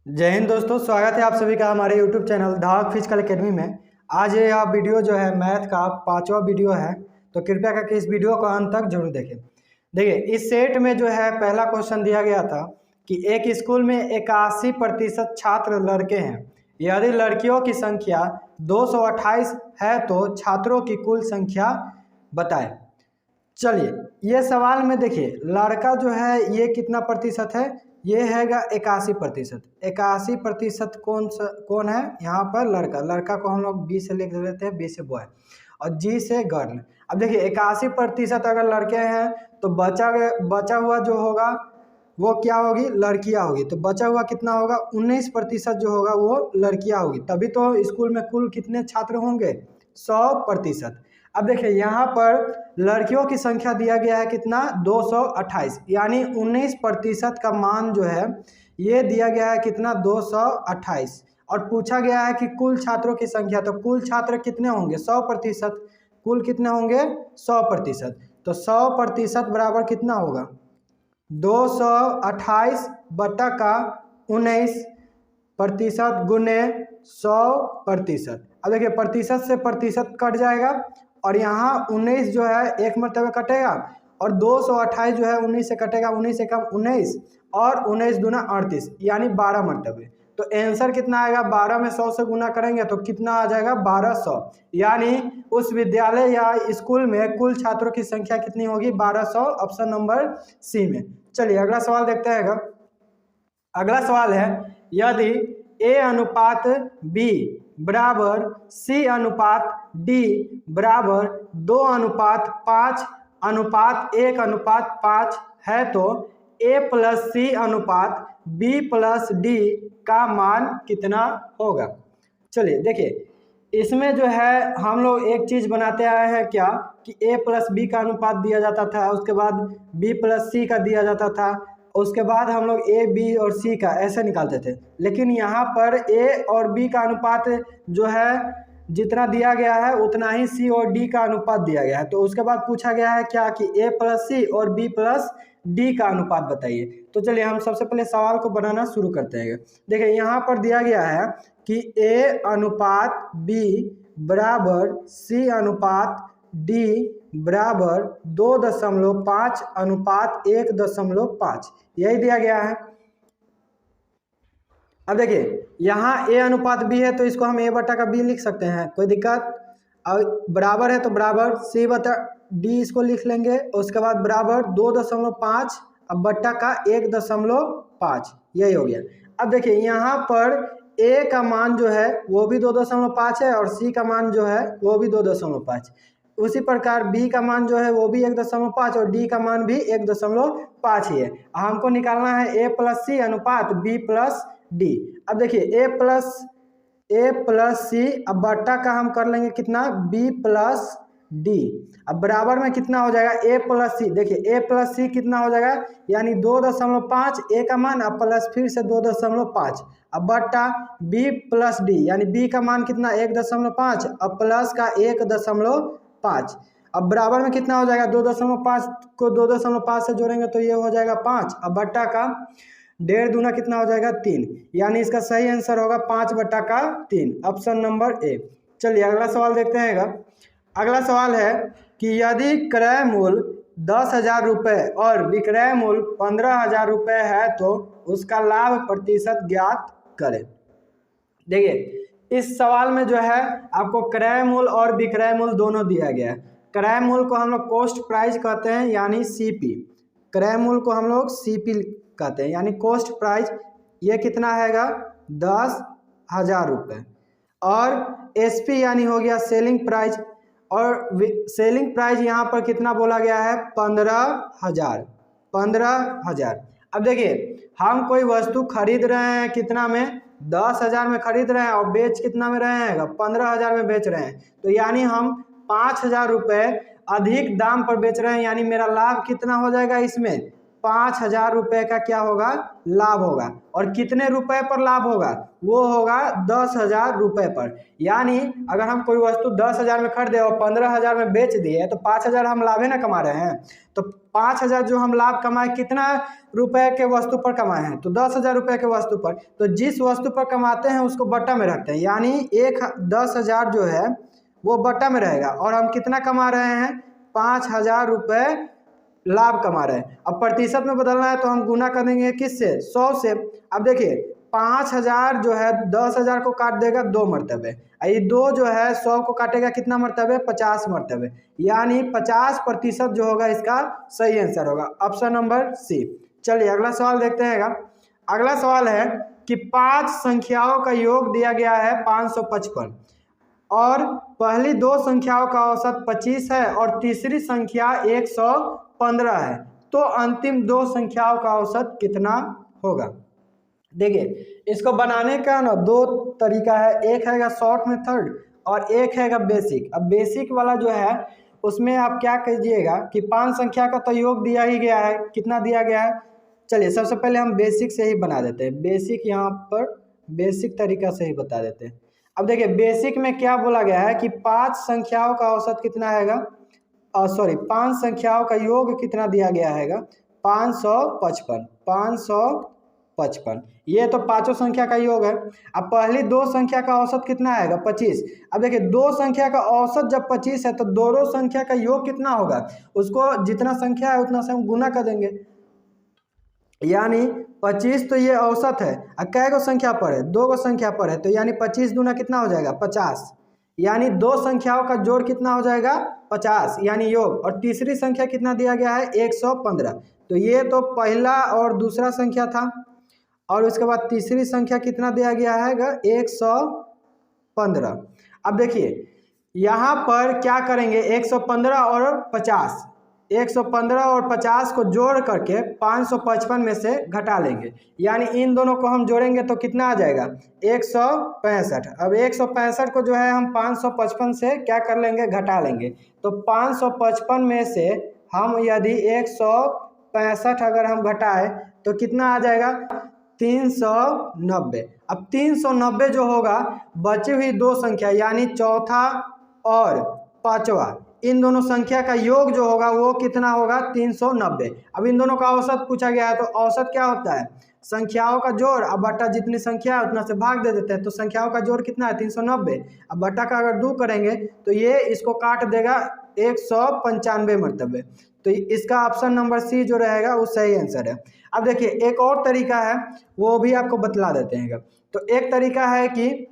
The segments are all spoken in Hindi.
जय हिंद दोस्तों, स्वागत है आप सभी का हमारे YouTube चैनल धाक फिजिकल एकेडमी में। आज ये आप वीडियो जो है मैथ का 5वां वीडियो है, तो कृपया करके इस वीडियो को अंत तक जरूर देखें। देखिए, इस सेट में जो है पहला क्वेश्चन दिया गया था कि एक स्कूल में 81% छात्र लड़के हैं। यदि लड़कियों की संख्या 228 है तो छात्रों की कुल संख्या बताएं। चलिए, ये सवाल में देखिए लड़का जो है ये कितना प्रतिशत है, ये हैगा 81%। 81% कौन है यहाँ पर? लड़का। लड़का को हम लोग बी से लिख लेते हैं, बी से बॉय और जी से गर्ल। अब देखिए 81% अगर लड़के हैं तो बचा हुआ जो होगा वो क्या होगी? लड़कियां होगी। तो बचा हुआ कितना होगा? 19% जो होगा वो लड़कियां होगी। तभी तो स्कूल में कुल कितने छात्र होंगे? 100%। अब देखिए यहाँ पर लड़कियों की संख्या दिया गया है कितना? 228, यानी 19% का मान जो है ये दिया गया है कितना? 228। और पूछा गया है कि कुल छात्रों की संख्या, तो कुल छात्र कितने होंगे? 100%। कुल कितने होंगे? 100%। तो 100% बराबर कितना होगा? 228 बटा का 19% गुने 100%। अब देखिए प्रतिशत से प्रतिशत कट जाएगा और यहाँ 19 जो है एक मरतबे कटेगा और 228 जो है 19 से कटेगा, 19 से कम 19 और 19 दूना 38, यानी 12 मरतबे। तो आंसर कितना आएगा? 12 में 100 से गुना करेंगे तो कितना आ जाएगा? 1200। यानी उस विद्यालय या स्कूल में कुल छात्रों की संख्या कितनी होगी? 1200, ऑप्शन नंबर सी में। चलिए अगला सवाल देखते हैं। अगला सवाल है, यदि A अनुपात B बराबर C अनुपात D बराबर 2:5:1:5 है तो A प्लस C अनुपात B प्लस D का मान कितना होगा? चलिए देखिए, इसमें जो है हम लोग एक चीज़ बनाते आए हैं क्या कि A प्लस B का अनुपात दिया जाता था, उसके बाद B प्लस C का दिया जाता था, उसके बाद हम लोग A B और C का ऐसे निकालते थे। लेकिन यहाँ पर A और B का अनुपात जो है जितना दिया गया है उतना ही C और D का अनुपात दिया गया है। तो उसके बाद पूछा गया है क्या कि A प्लस C और B प्लस D का अनुपात बताइए। तो चलिए हम सबसे पहले सवाल को बनाना शुरू करते हैं। देखिए यहाँ पर दिया गया है कि A अनुपात B बराबर C अनुपात D बराबर 2.5:1.5, यही दिया गया है। अब देखिए यहाँ A अनुपात B है तो इसको हम A बटा का B लिख सकते हैं, कोई दिक्कत? और बराबर है तो बराबर C बटा D इसको लिख लेंगे, उसके बाद बराबर 2.5 अब बट्टा का 1.5, यही हो गया। अब देखिए यहाँ पर A का मान जो है वो भी 2.5 है और C का मान जो है वो भी 2.5। उसी प्रकार B का मान जो है वो भी 1.5 और D का मान भी 1.5 ही है। हमको निकालना है A प्लस C अनुपात B प्लस D। अब देखिए A प्लस C अब बट्टा का हम कर लेंगे कितना? B plus D। अब बराबर में कितना हो जाएगा? A plus C। देखिए A प्लस C कितना हो जाएगा? यानी 2.5 A का मान अब प्लस फिर से 2.5 अब बट्टा B प्लस D, यानी B का मान कितना? 1.5 अब प्लस का 1.5। अब बराबर में कितना हो जाएगा? 2.5 को 2.5 से जोड़ेंगे तो ये हो जाएगा 5। अब बट्टा का 1.5 दूना कितना हो जाएगा? 3, यानी इसका सही आंसर होगा 5 बटा का 3, ऑप्शन नंबर ए। चलिए अगला सवाल देखते हैं। अगला सवाल है कि यदि क्रय मूल्य 10,000 रुपये और विक्रय मूल्य 15,000 रुपये है तो उसका लाभ प्रतिशत ज्ञात करें। देखिए इस सवाल में जो है आपको क्रय मूल्य और विक्रय मूल्य दोनों दिया गया है। क्रय मूल्य को हम लोग कॉस्ट प्राइस कहते हैं, यानी सीपी। क्रय मूल्य को हम लोग सीपी कहते हैं, यानी कॉस्ट प्राइस। ये कितना हैगा? 10,000 रुपये। और एसपी यानी हो गया सेलिंग प्राइस, और सेलिंग प्राइस यहाँ पर कितना बोला गया है? 15,000। अब देखिए हम कोई वस्तु खरीद रहे हैं कितना में? 10,000 में खरीद रहे हैं और बेच कितना में रहे हैं? 15,000 में बेच रहे हैं। तो यानी हम 5,000 रुपये अधिक दाम पर बेच रहे हैं, यानी मेरा लाभ कितना हो जाएगा इसमें? 5,000 रुपये का क्या होगा, लाभ होगा। और कितने रुपए पर लाभ होगा, वो होगा 10,000 रुपये पर। यानी अगर हम कोई वस्तु 10,000 में खरीदे और 15,000 में बेच दिए तो 5,000 हम लाभ ही ना कमा रहे हैं। तो 5,000 जो हम लाभ कमाए कितना रुपए के वस्तु पर कमाए हैं, तो 10,000 रुपये के वस्तु पर। तो जिस वस्तु पर कमाते हैं उसको बट्टा में रखते हैं, यानी 10,000 जो है वो बट्टा में रहेगा और हम कितना कमा रहे हैं, 5,000 रुपये लाभ कमा रहे हैं। अब प्रतिशत में बदलना है तो हम गुना कर देंगे किससे, 100 से। अब देखिए 5,000 जो है 10,000 को काट देगा 2 मरतबे, ये 2 जो है 100 को काटेगा कितना मरतबे, 50 मरतबे। यानी 50% जो होगा इसका सही आंसर होगा, ऑप्शन नंबर सी। चलिए अगला सवाल देखते हैं। अगला सवाल है कि 5 संख्याओं का योग दिया गया है 555 और पहली 2 संख्याओं का औसत 25 है और तीसरी संख्या 115 है, तो अंतिम 2 संख्याओं का औसत कितना होगा। देखिए इसको बनाने का ना 2 तरीका है, एक है शॉर्ट मेथड और एक है बेसिक। अब बेसिक वाला जो है उसमें आप क्या कीजिएगा कि 5 संख्या का तो योग दिया ही गया है, कितना दिया गया है। चलिए सबसे पहले हम बेसिक से ही बना देते हैं, बेसिक यहाँ पर बेसिक तरीका से ही बता देते हैं। अब देखिए बेसिक में क्या बोला गया है कि 5 संख्याओं का औसत कितना आएगा, 5 संख्याओं का योग कितना दिया गया है, 555। ये तो 5 संख्या का योग है। अब पहली 2 संख्या का औसत कितना आएगा, 25। अब देखिए 2 संख्या का औसत जब 25 है तो दोनों संख्या का योग कितना होगा, उसको जितना संख्या है उतना से हम गुना कर देंगे। यानी 25 तो ये औसत है, कै गो संख्या पर है, 2 गो संख्या पर है, तो यानी 25 दूना कितना हो जाएगा, 50। यानी 2 संख्याओं का जोड़ कितना हो जाएगा, 50, यानी योग। और तीसरी संख्या कितना दिया गया है, 115। तो ये तो पहला और दूसरा संख्या था, और उसके बाद तीसरी संख्या कितना दिया गया है, 115। अब देखिए यहाँ पर क्या करेंगे, 115 और 50, 115 और 50 को जोड़ करके 555 में से घटा लेंगे। यानी इन दोनों को हम जोड़ेंगे तो कितना आ जाएगा, 165। अब 165 को जो है हम 555 से क्या कर लेंगे, घटा लेंगे। तो 555 में से हम यदि 165 अगर हम घटाए तो कितना आ जाएगा, 390। अब 390 जो होगा बची हुई 2 संख्या यानी चौथा और पांचवा, इन दोनों संख्या का योग जो होगा वो कितना होगा, 390। अब इन दोनों का औसत पूछा गया है, तो औसत क्या होता है, संख्याओं का जोड़, अब बट्टा जितनी संख्या है उतना से भाग दे देते हैं। तो संख्याओं का जोड़ कितना है, 390। अब बट्टा का अगर 2 करेंगे तो ये इसको काट देगा 195 मरतबे। तो इसका ऑप्शन नंबर सी जो रहेगा वो सही आंसर है। अब देखिए एक और तरीका है, वो भी आपको बतला देते हैं। तो एक तरीका है कि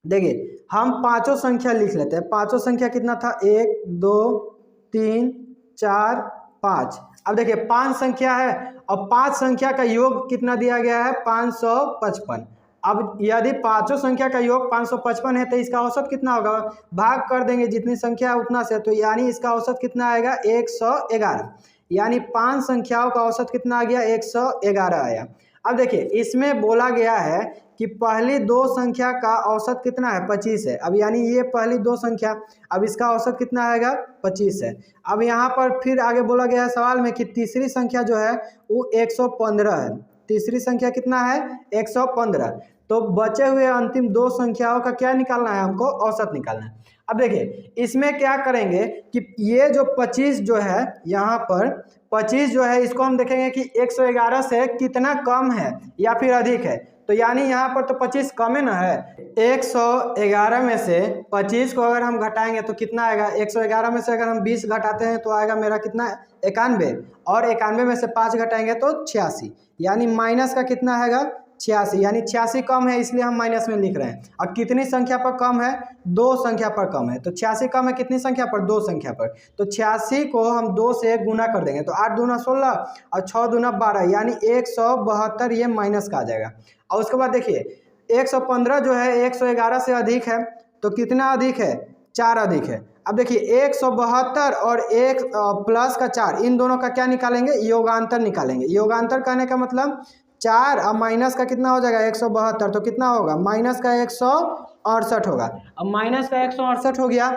देखिए हम 5 संख्या लिख लेते हैं। 5 संख्या कितना था, 1 2 3 4 5। अब देखिए 5 संख्या है और 5 संख्या का योग कितना दिया गया है, 555। अब यदि 5 संख्या का योग 555 है तो इसका औसत कितना होगा, भाग कर देंगे जितनी संख्या है उतना से, तो यानी इसका औसत कितना आएगा, 111। यानी 5 संख्याओं का औसत कितना आ गया, 111 आया। अब देखिए इसमें बोला गया है कि पहली 2 संख्या का औसत कितना है, 25 है। अब यानी ये पहली 2 संख्या, अब इसका औसत कितना आएगा, 25 है। अब यहाँ पर फिर आगे बोला गया है सवाल में कि तीसरी संख्या जो है वो 115 है। तीसरी संख्या कितना है, 115। तो बचे हुए अंतिम 2 संख्याओं का क्या निकालना है, हमको औसत निकालना है। अब देखिए इसमें क्या करेंगे कि ये जो 25 जो है, यहाँ पर 25 जो है इसको हम देखेंगे कि 111 से कितना कम है या फिर अधिक है। तो यानी यहाँ पर तो 25 कम है ना है, 111 में से 25 को अगर हम घटाएंगे तो कितना आएगा, 111 में से अगर हम 20 घटाते हैं तो आएगा मेरा कितना, 91। और 91 में से 5 घटाएंगे तो 86, यानी माइनस का कितना आएगा, 86। यानी 86 कम है इसलिए हम माइनस में लिख रहे हैं। और कितनी संख्या पर कम है, 2 संख्या पर कम है। तो 86 कम है कितनी संख्या पर, 2 संख्या पर। तो 86 को हम 2 से गुना कर देंगे तो 8 दूना 16 और 6 दूना 12, यानी 172 ये माइनस का आ जाएगा। और उसके बाद देखिए 115 जो है 111 से अधिक है, तो कितना अधिक है, 4 अधिक है। अब देखिए 172 और 1 प्लस का 4, इन दोनों का क्या निकालेंगे, योगांतर निकालेंगे। योगांतर कहने का मतलब 4 और माइनस का कितना हो जाएगा, 172। तो कितना होगा, माइनस का 168 होगा। अब माइनस का 168 हो गया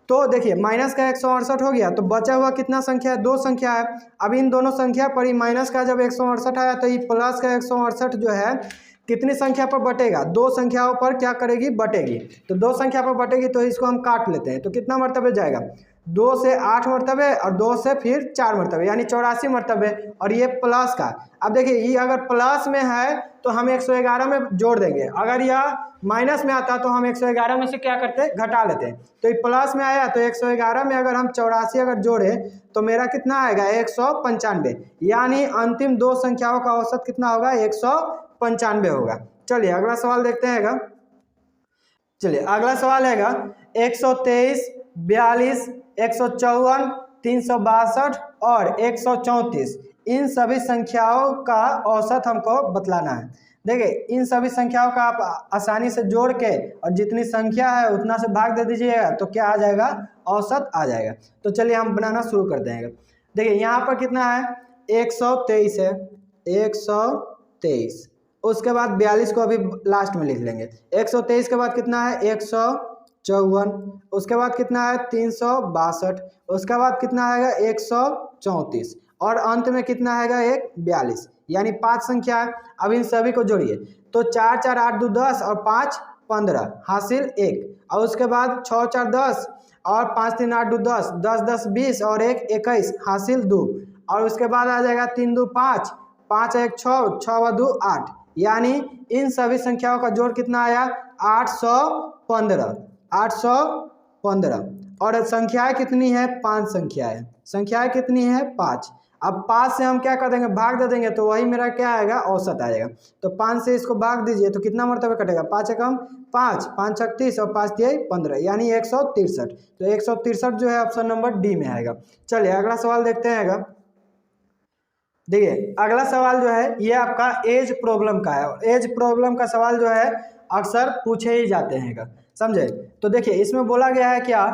तो देखिए माइनस का 168 हो गया, तो बचा हुआ कितना संख्या है, 2 संख्या है। अब इन दोनों संख्या पर ही माइनस का जब 168 आया तो ये प्लस का 168 जो है कितनी संख्या पर बटेगा, 2 संख्याओं पर क्या करेगी, बटेगी। तो 2 संख्या पर बटेगी तो इसको हम काट लेते हैं। तो कितना मरतबे जाएगा, 2 से 8 मरतबे और 2 से फिर 4 मरतबे, यानी 84 मरतबे। और ये प्लस का, अब देखिए ये अगर प्लस में है तो हम 111 में जोड़ देंगे, अगर यह माइनस में आता तो हम 111 में से क्या करते, घटा लेते। तो ये प्लस में आया तो 111 में अगर हम 84 अगर जोड़े तो मेरा कितना आएगा, 195, यानी अंतिम 2 संख्याओं का औसत कितना होगा, 195 होगा। चलिए अगला सवाल देखते हैं। चलिए अगला सवाल है 123, 42, 154, 362 और 134, इन सभी संख्याओं का औसत हमको बतलाना है। देखिए इन सभी संख्याओं का आप आसानी से जोड़ के और जितनी संख्या है उतना से भाग दे दीजिएगा तो क्या आ जाएगा, औसत आ जाएगा। तो चलिए हम बनाना शुरू कर देंगे। देखिए यहाँ पर कितना है, 123 है, 123, उसके बाद 42 को अभी लास्ट में लिख लेंगे। 123 के बाद कितना है, 154, उसके बाद कितना है 362, उसके बाद कितना आएगा 134 और अंत में कितना आएगा 42, यानी 5 संख्या है। अब इन सभी को जोड़िए तो 4 4 8 2 10 और 5 15 हासिल 1, और उसके बाद 6 4 10 और 5 3 8 2 10 10 10 20 और 1 21 हासिल 2, और उसके बाद आ जाएगा 3 2 5 5 1 6 6 2 8, यानी इन सभी संख्याओं का जोड़ कितना आया 815, 815। और संख्याएं कितनी है, 5 संख्याएं, संख्याएं कितनी है 5। अब 5 से हम क्या कर देंगे, भाग दे देंगे, तो वही मेरा क्या आएगा, औसत आएगा। तो 5 से इसको भाग दीजिए तो कितना मरतबे कटेगा, 5 एकम 5, 5 36 और 5 3 15, यानी 163। तो 163 जो है ऑप्शन नंबर डी में आएगा। चलिए अगला सवाल देखते हैं। देखिए अगला सवाल जो है ये आपका एज प्रॉब्लम का है। एज प्रॉब्लम का सवाल जो है अक्सर पूछे ही जाते हैं, समझे। तो देखिए इसमें बोला गया है क्या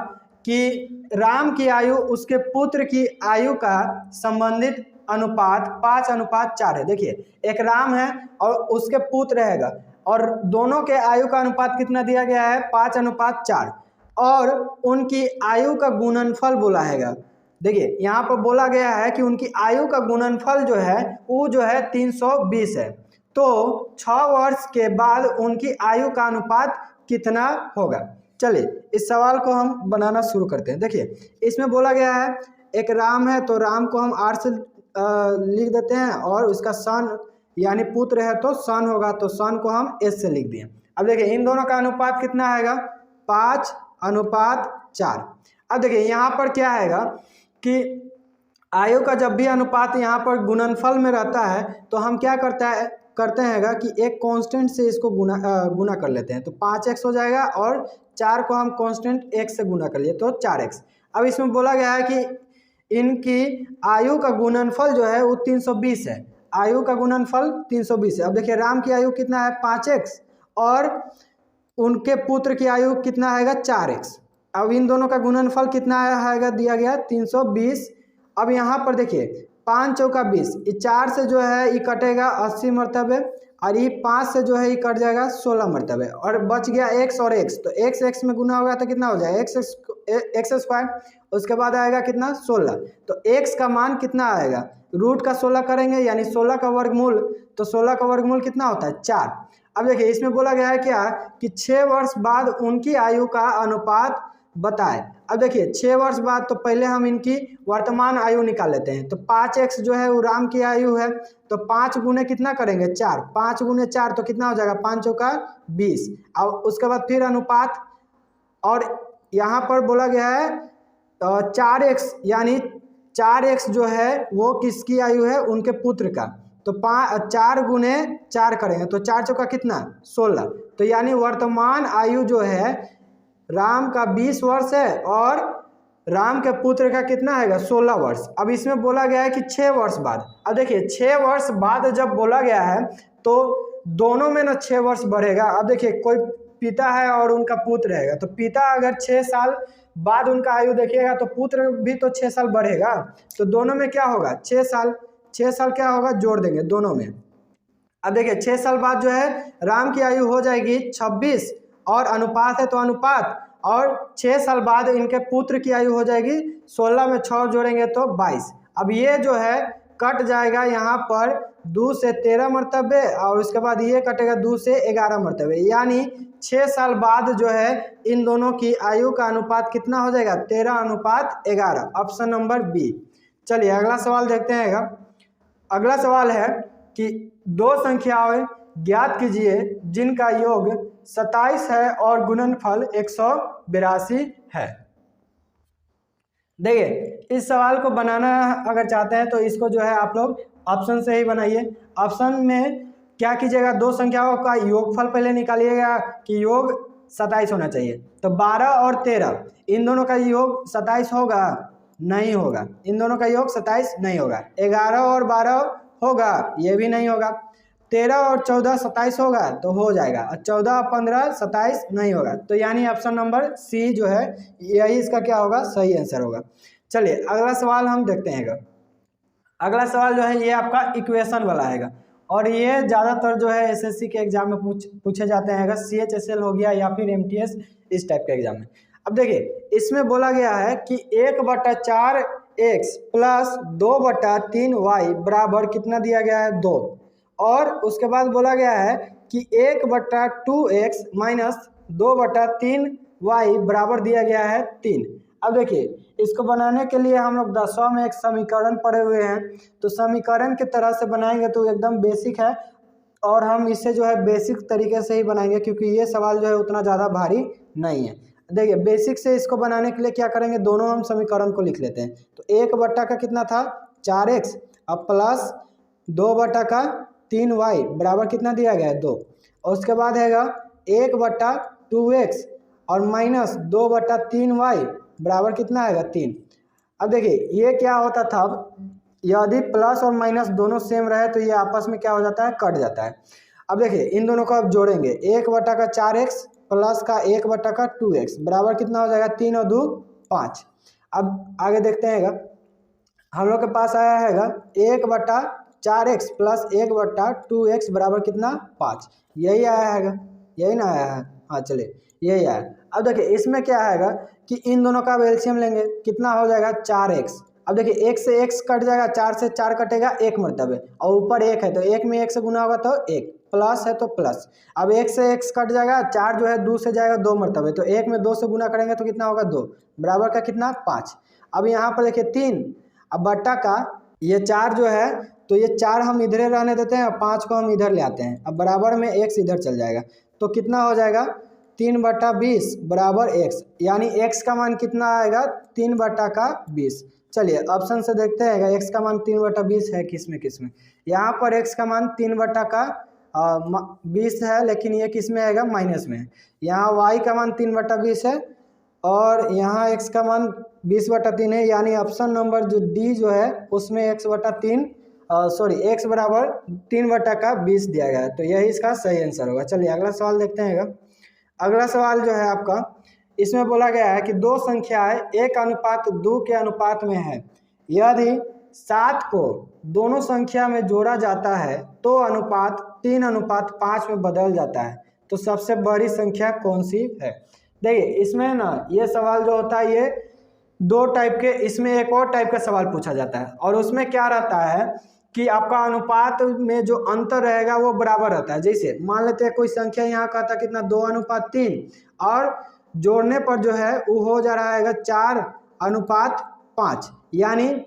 कि राम की आयु उसके पुत्र की आयु का संबंधित अनुपात 5:4 है। देखिए एक राम है और उसके पुत्र रहेगा और दोनों के आयु का अनुपात कितना दिया गया है, 5:4, और उनकी आयु का गुणनफल बोला है। देखिए यहाँ पर बोला गया है कि उनकी आयु का गुणनफल जो है वो जो है 320 है। तो 6 वर्ष के बाद उनकी आयु का अनुपात कितना होगा। चलिए इस सवाल को हम बनाना शुरू करते हैं। देखिए इसमें बोला गया है एक राम है तो राम को हम आर से लिख देते हैं, और उसका सन यानी पुत्र है तो सन होगा, तो सन को हम एस से लिख दिए। अब देखिए इन दोनों का अनुपात कितना आएगा, 5:4। अब देखिए यहाँ पर क्या आएगा कि आयु का जब भी अनुपात यहाँ पर गुणनफल में रहता है तो हम क्या करते हैं कि एक कांस्टेंट से इसको गुना कर लेते हैं, तो 5x हो जाएगा और 4 को हम कांस्टेंट x से गुना कर लिए तो 4x। अब इसमें बोला गया है कि इनकी आयु का गुणनफल जो है वो 320 है, आयु का गुणनफल 320 है। अब देखिए राम की आयु कितना है 5x और उनके पुत्र की आयु कितना आएगा 4x। अब इन दोनों का गुणनफल कितना आएगा, दिया गया 320। अब यहाँ पर देखिए 5 चौका 20, ये 4 से जो है ये कटेगा 80 मरतबे, और ये 5 से जो है ये कट जाएगा 16 मरतबे, और बच गया x और x। तो x में गुना होगा तो कितना हो जाएगा x स्क्वायर, उसके बाद आएगा कितना 16। तो x का मान कितना आएगा, रूट का 16 करेंगे यानी 16 का वर्गमूल, तो 16 का वर्गमूल कितना होता है 4। अब देखिए इसमें बोला गया है क्या कि 6 वर्ष बाद उनकी आयु का अनुपात बताए। अब देखिए 6 वर्ष बाद, तो पहले हम इनकी वर्तमान आयु निकाल लेते हैं। तो 5x जो है वो राम की आयु है, तो 5 गुने कितना करेंगे 4, 5 गुने 4 तो कितना हो जाएगा 5 चौका 20। अब उसके बाद फिर अनुपात, और यहाँ पर बोला गया है 4x, यानी 4x जो है वो किसकी आयु है, उनके पुत्र का। तो 4 गुने 4 करेंगे तो 4 चौका कितना 16, तो यानी वर्तमान आयु जो है राम का 20 वर्ष है और राम के पुत्र का कितना है 16 वर्ष। अब इसमें बोला गया है कि 6 वर्ष बाद। अब देखिए 6 वर्ष बाद जब बोला गया है तो दोनों में ना 6 वर्ष बढ़ेगा। अब देखिए कोई पिता है और उनका पुत्र रहेगा, तो पिता अगर 6 साल बाद उनका आयु देखिएगा तो पुत्र भी तो 6 साल बढ़ेगा, तो दोनों में क्या होगा 6 साल, 6 साल क्या होगा जोड़ देंगे दोनों में। अब देखिए 6 साल बाद जो है राम की आयु हो जाएगी 26, और अनुपात है तो अनुपात, और 6 साल बाद इनके पुत्र की आयु हो जाएगी 16 में 6 जोड़ेंगे तो 22। अब ये जो है कट जाएगा यहाँ पर 2 से 13 मरतबे और उसके बाद ये कटेगा 2 से 11 मरतबे, यानी 6 साल बाद जो है इन दोनों की आयु का अनुपात कितना हो जाएगा 13:11, ऑप्शन नंबर बी। चलिए अगला सवाल देखते हैं। अगला सवाल है कि दो संख्याएं ज्ञात कीजिए जिनका योग 27 है और गुणनफल 182 है। देखिए इस सवाल को बनाना अगर चाहते हैं तो इसको जो है आप लोग ऑप्शन से ही बनाइए। ऑप्शन में क्या कीजिएगा, दो संख्याओं का योगफल पहले निकालिएगा कि योग 27 होना चाहिए। तो 12 और 13 इन दोनों का योग 27 होगा? नहीं होगा, इन दोनों का योग 27 नहीं होगा। 11 और 12 होगा? ये भी नहीं होगा। 13 और 14 27 होगा तो हो जाएगा, और 14 और 15 27 नहीं होगा। तो यानी ऑप्शन नंबर सी जो है यही इसका क्या होगा, सही आंसर होगा। चलिए अगला सवाल हम देखते हैं। अगला सवाल जो है ये आपका इक्वेशन वाला है और ये ज़्यादातर जो है एसएससी के एग्जाम में पूछे जाते हैं। CHSL हो गया या फिर MTS इस टाइप के एग्जाम में। अब देखिए इसमें बोला गया है कि 1/4x प्लस 2/3y बराबर कितना दिया गया है 2, और उसके बाद बोला गया है कि 1/2x माइनस 2/3y बराबर दिया गया है 3। अब देखिए इसको बनाने के लिए हम लोग 10वां में एक समीकरण पढ़े हुए हैं, तो समीकरण की तरह से बनाएंगे तो एकदम बेसिक है और हम इसे जो है बेसिक तरीके से ही बनाएंगे क्योंकि ये सवाल जो है उतना ज़्यादा भारी नहीं है। देखिए बेसिक से इसको बनाने के लिए क्या करेंगे, दोनों हम समीकरण को लिख लेते हैं। तो 1 का कितना था 4x अब प्लस 2/3y बराबर कितना दिया गया है 2, और उसके बाद हैगा 1/2x और माइनस 2/3y बराबर कितना आएगा 3। अब देखिए ये क्या होता था, यदि प्लस और माइनस दोनों सेम रहे तो ये आपस में क्या हो जाता है, कट जाता है। अब देखिए इन दोनों को अब जोड़ेंगे, 1/4x प्लस का 1/2x बराबर कितना हो जाएगा 3 और 2 5। अब आगे देखते हैं, हम लोग के पास आया है 1/4x प्लस 1/2x बराबर कितना 5, यही आया है, यही ना आया है? हाँ चलिए यही आया। अब देखिए इसमें क्या आएगा कि इन दोनों का एलसीएम लेंगे, कितना हो जाएगा 4x। अब देखिए एक से x कट जाएगा, 4 से 4 कटेगा 1 मरतबे, और ऊपर 1 है तो 1 में 1 से गुना होगा तो 1, प्लस है तो प्लस। अब 1 से x कट जाएगा, 4 जो है 2 से जाएगा 2 मरतबे, तो 1 में 2 से गुना करेंगे तो कितना होगा 2, बराबर का कितना 5। अब यहाँ पर देखिए 3, अब बट्टा का ये 4 जो है तो ये 4 हम इधर रहने देते हैं और 5 को हम इधर ले आते हैं। अब बराबर में x इधर चल जाएगा तो कितना हो जाएगा 3/20 बराबर x, यानी x का मान कितना आएगा 3/20। चलिए ऑप्शन से देखते हैं x का मान 3/20 है किसमें किसमें। यहाँ पर x का मान 3/20 है, लेकिन ये किस में आएगा, माइनस में। यहाँ y का मान 3/20 है और यहाँ x का मान 20/3 है, यानी ऑप्शन नंबर जो डी जो है उसमें x बराबर 3/20 दिया गया है, तो यही इसका सही आंसर होगा। चलिए अगला सवाल देखते हैं। अगला सवाल जो है आपका, इसमें बोला गया है कि दो संख्याएं 1:2 के अनुपात में है। यदि 7 को दोनों संख्या में जोड़ा जाता है तो अनुपात 3:5 में बदल जाता है, तो सबसे बड़ी संख्या कौन सी है। देखिए इसमें ना ये सवाल जो होता है ये दो टाइप के, इसमें एक और टाइप का सवाल पूछा जाता है और उसमें क्या रहता है कि आपका अनुपात में जो अंतर रहेगा वो बराबर रहता है। जैसे मान लेते हैं कोई संख्या यहाँ का था कितना 2:3 और जोड़ने पर जो है वो हो जा रहा है 4:5, यानी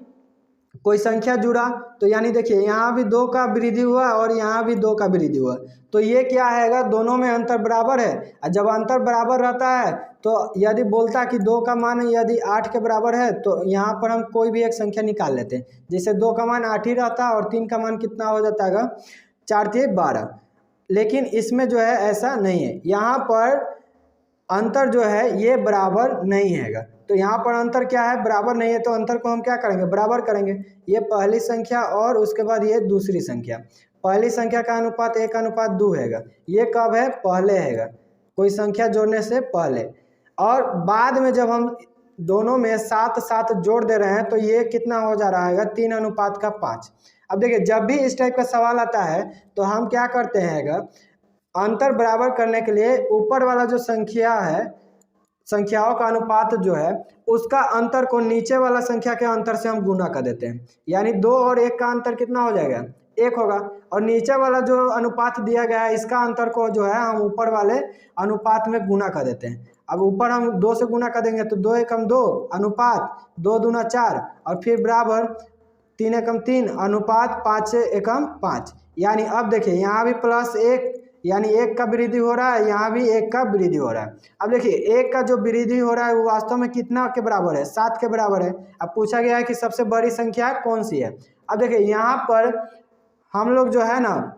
कोई संख्या जुड़ा तो यानी देखिए यहाँ भी 2 का वृद्धि हुआ और यहाँ भी 2 का वृद्धि हुआ, तो ये क्या है दोनों में अंतर बराबर है। और जब अंतर बराबर रहता है तो यदि बोलता कि 2 का मान यदि 8 के बराबर है तो यहाँ पर हम कोई भी एक संख्या निकाल लेते हैं। जैसे 2 का मान 8 ही रहता है और 3 का मान कितना हो जाता है 4×3 12, लेकिन इसमें जो है ऐसा नहीं है, यहाँ पर अंतर जो है ये बराबर नहीं है। तो यहाँ पर अंतर क्या है, बराबर नहीं है, तो अंतर को हम क्या करेंगे, बराबर करेंगे। ये पहली संख्या और उसके बाद ये दूसरी संख्या, पहली संख्या का अनुपात 1:2 है, ये कब है, पहले है, कोई संख्या जोड़ने से पहले। और बाद में जब हम दोनों में 7 जोड़ दे रहे हैं तो ये कितना हो जा रहा है 3:5। अब देखिए जब भी इस टाइप का सवाल आता है तो हम क्या करते हैं, अंतर बराबर करने के लिए ऊपर वाला जो संख्या है संख्याओं का अनुपात जो है उसका अंतर को नीचे वाला संख्या के अंतर से हम गुना कर देते हैं, यानी 2 और 1 का अंतर कितना हो जाएगा, 1 होगा। और नीचे वाला जो अनुपात दिया गया है इसका अंतर को जो है हम ऊपर वाले अनुपात में गुना कर देते हैं। अब ऊपर हम 2 से गुना कर देंगे तो 2 एकम 2 अनुपात 2 दूना 4 और फिर बराबर 3 एकम 3 अनुपात 5 एकम 5। यानी अब देखिए यहाँ भी +1 यानी 1 का वृद्धि हो रहा है, यहाँ भी 1 का वृद्धि हो रहा है। अब देखिए 1 का जो वृद्धि हो रहा है वो वास्तव में कितना के बराबर है, 7 के बराबर है। अब पूछा गया है कि सबसे बड़ी संख्या कौन सी है। अब देखिए यहाँ पर हम लोग जो है ना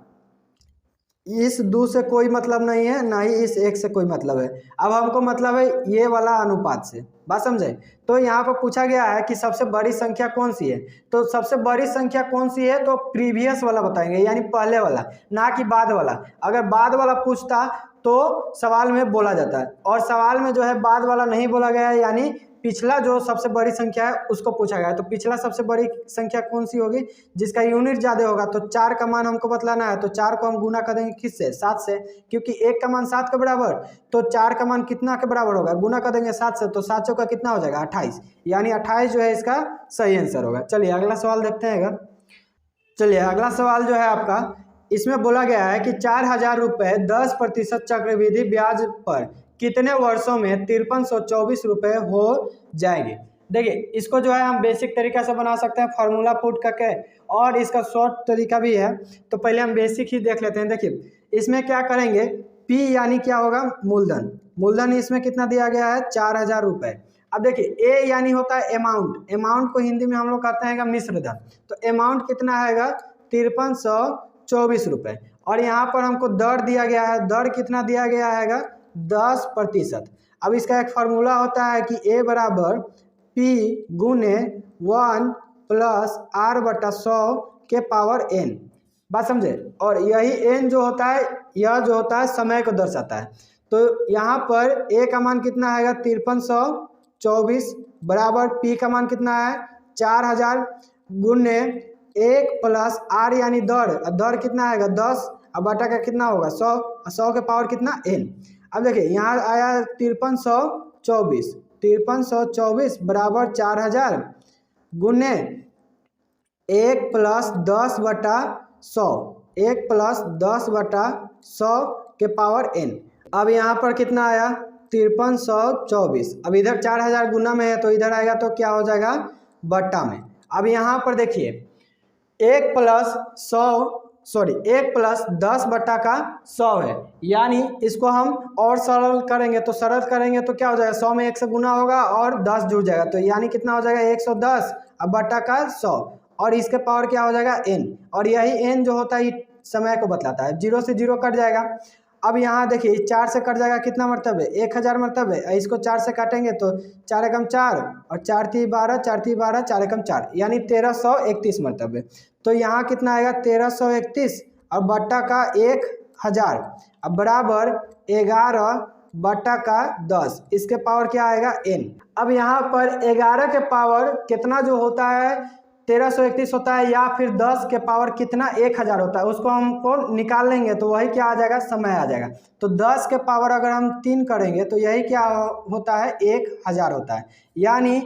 इस 2 से कोई मतलब नहीं है, ना ही इस 1 से कोई मतलब है। अब हमको मतलब है ये वाला अनुपात से, बात समझे। तो यहाँ पर पूछा गया है कि सबसे बड़ी संख्या कौन सी है, तो सबसे बड़ी संख्या कौन सी है तो प्रीवियस वाला बताएंगे, यानी पहले वाला, ना कि बाद वाला। अगर बाद वाला पूछता तो सवाल में बोला जाता है, और सवाल में जो है बाद वाला नहीं बोला गया है, यानी पिछला जो सबसे बड़ी संख्या है उसको पूछा गया है। तो पिछला सबसे बड़ी संख्या कौन सी होगी, जिसका यूनिट ज़्यादा होगा। तो 4 का मान हमको बतलाना है, तो 4 को हम गुना कर देंगे किससे, 7 से, क्योंकि 1 का मान 7 के बराबर, तो 4 का मान कितना के बराबर होगा, गुना कर देंगे 7 से, तो 7 चौका कितना हो जाएगा 28, यानी 28 जो है इसका सही आंसर होगा। चलिए अगला सवाल देखते हैं। चलिए अगला सवाल जो है आपका, इसमें बोला गया है कि 4000 रुपये 10% चक्रवृद्धि ब्याज पर कितने वर्षों में 5324 रुपये हो जाएंगे। देखिए इसको जो है हम बेसिक तरीका से बना सकते हैं, फार्मूला पुट करके, और इसका शॉर्ट तरीका भी है। तो पहले हम बेसिक ही देख लेते हैं। देखिए इसमें क्या करेंगे, P यानी क्या होगा, मूलधन। मूलधन इसमें कितना दिया गया है, 4000 रुपये। अब देखिए A यानी होता है अमाउंट, अमाउंट को हिंदी में हम लोग कहते हैं मिश्र धन। तो अमाउंट कितना आएगा 5324 रुपये, और यहाँ पर हमको दर दिया गया है, दर कितना दिया गया है 10%। अब इसका एक फार्मूला होता है कि A बराबर P गुने 1 + R/100 के पावर n, बात समझे। और यही n जो होता है, यह जो होता है समय को दर्शाता है। तो यहाँ पर A का मान कितना आएगा 5324 बराबर P का मान कितना है 4000 गुने 1 + R यानी दर, दर कितना आएगा 10, अब बटा का कितना होगा 100, 100 के पावर कितना n। अब देखिए यहाँ आया 5324 बराबर 4000 गुने 1 + 10/100, 1 + 10/100 के पावर n। अब यहाँ पर कितना आया 5324, अब इधर 4000 गुना में है तो इधर आएगा तो क्या हो जाएगा बट्टा में। अब यहाँ पर देखिए 1 + 10/100 है, यानी इसको हम और सरल करेंगे, तो सरल करेंगे तो क्या हो जाएगा 100 में 1 से गुना होगा और 10 जुड़ जाएगा, तो यानी कितना हो जाएगा 110 अब बट्टा का 100, और इसके पावर क्या हो जाएगा n, और यही n जो होता है समय को बतलाता है। 0 से 0 कट जाएगा। अब यहाँ देखिए 4 से कट जाएगा, कितना मरतब है 1000 मरतब है, इसको 4 से काटेंगे तो 4 एकम 4 और 4 × 3 = 12, 4 × 3 = 12, 4 एकम 4 यानी 1331 मरतब है। तो यहाँ कितना आएगा 1331 और बट्टा का 1000, अब बराबर 11 बट्टा का 10, इसके पावर क्या आएगा n। अब यहाँ पर 11 के पावर कितना जो होता है 1331 होता है, या फिर 10 के पावर कितना 1000 होता है, उसको हमको निकाल लेंगे तो वही क्या आ जाएगा समय आ जाएगा। तो 10 के पावर अगर हम 3 करेंगे तो यही क्या होता है 1000 होता है, यानी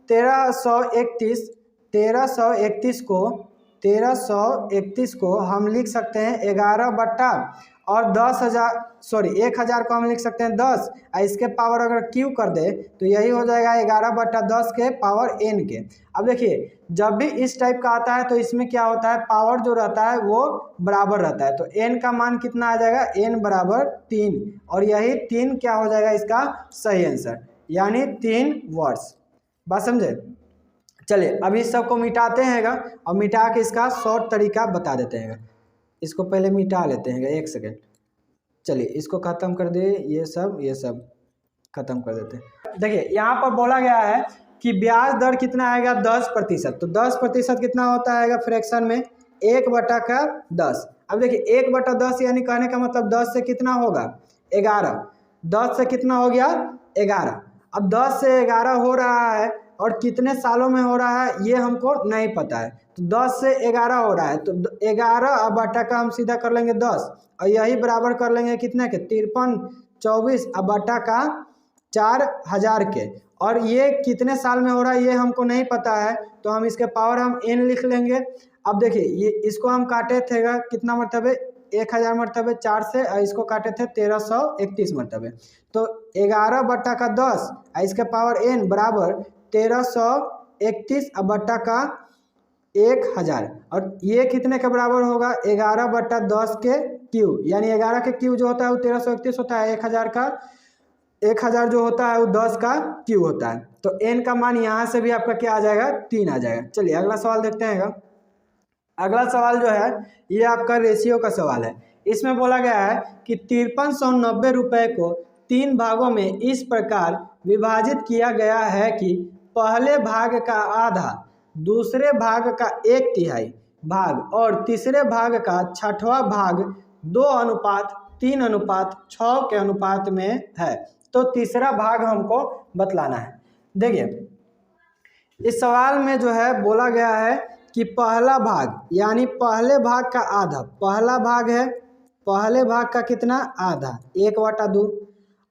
1331 को हम लिख सकते हैं 11 बट्टा और 1000 को हम लिख सकते हैं 10, और इसके पावर अगर क्यू कर दे तो यही हो जाएगा 11 बट्टा 10 के पावर n के। अब देखिए जब भी इस टाइप का आता है तो इसमें क्या होता है पावर जो रहता है वो बराबर रहता है, तो n का मान कितना आ जाएगा n बराबर 3, और यही 3 क्या हो जाएगा इसका सही आंसर, यानी 3 वर्ष, बात समझे। चलिए अभी इस सब को मिटाते हैं और मिटा के इसका शॉर्ट तरीका बता देते हैं। इसको पहले मिटा लेते हैं 1 सेकेंड। चलिए इसको ख़त्म कर दे, ये सब ख़त्म कर देते हैं। देखिए यहाँ पर बोला गया है कि ब्याज दर कितना आएगा 10%, तो 10% कितना होता है फ्रैक्शन में 1/10। अब देखिए 1/10 यानी कहने का मतलब 10 से कितना होगा 11, 10 से कितना हो गया 11। अब 10 से 11 हो रहा है और कितने सालों में हो रहा है ये हमको नहीं पता है, तो 10 से 11 हो रहा है, तो 11 अब बटा का हम सीधा कर लेंगे 10, और यही बराबर कर लेंगे कितने के 5324 अब बटा का 4000 के, और ये कितने साल में हो रहा है ये हमको नहीं पता है, तो हम इसके पावर हम n लिख लेंगे। अब देखिए ये इसको हम काटे थे कितना मरतबे 1000 मरतबे 4 से, और इसको काटे थे 1331 मरतबे, तो 11/10 इसके पावर n बराबर 1331 बट्टा का 1000, और ये कितने के बराबर होगा 11/10 के क्यू, यानी 11 के क्यू जो होता है वो 1331 होता है, 1000 जो होता है वो 10 का क्यू होता है। तो n का मान यहाँ से भी आपका क्या आ जाएगा 3 आ जाएगा। चलिए अगला सवाल देखते हैं। अगला सवाल जो है ये आपका रेशियो का सवाल है। इसमें बोला गया है कि 5390 रुपये को 3 भागों में इस प्रकार विभाजित किया गया है कि पहले भाग का आधा, दूसरे भाग का 1/3 भाग और तीसरे भाग का 1/6वां भाग 2:3:6 के अनुपात में है। तो तीसरा भाग हमको बतलाना है। देखिए इस सवाल में जो है बोला गया है कि पहला भाग यानी पहले भाग का आधा, पहला भाग है पहले भाग का कितना आधा 1/2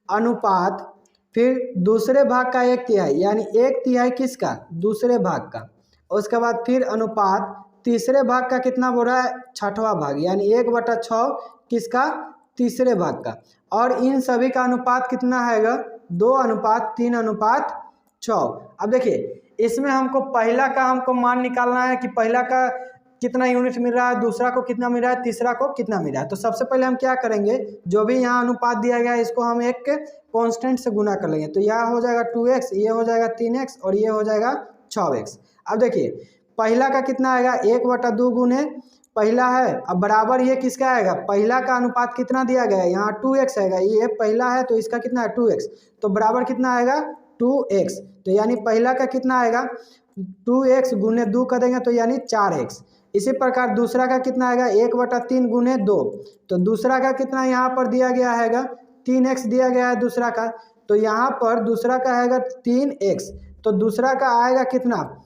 अनुपात, फिर दूसरे भाग का 1/3 यानी 1/3 किसका दूसरे भाग का, उसके बाद फिर अनुपात तीसरे भाग का कितना बोल रहा है 6वां भाग यानी 1/6 किसका तीसरे भाग का, और इन सभी का अनुपात कितना है 2:3:6। अब देखिए इसमें हमको पहला का हमको मान निकालना है कि पहला का कितना यूनिट मिल रहा है, दूसरा को कितना मिल रहा है, तीसरा को कितना मिल रहा है। तो सबसे पहले हम क्या करेंगे, जो भी यहाँ अनुपात दिया गया है इसको हम एक कांस्टेंट से गुना कर लेंगे। तो यह हो जाएगा 2x, ये हो जाएगा 3x और ये हो जाएगा 6x। अब देखिए पहला का कितना आएगा 1/2 गुने पहला है, अब बराबर ये किसका आएगा, पहला का अनुपात कितना दिया गया है यहाँ 2x आएगा, ये पहला है तो इसका कितना है 2x, तो बराबर कितना आएगा 2x, तो यानी पहला का कितना आएगा 2x गुने 2 कर देंगे तो यानी 4x। इसी प्रकार दूसरा का कितना आएगा 1/3 गुने 2, तो दूसरा का कितना यहाँ पर दिया गया है 3x दिया गया है दूसरा का, तो यहाँ पर दूसरा का आएगा 3x, तो दूसरा का आएगा कितना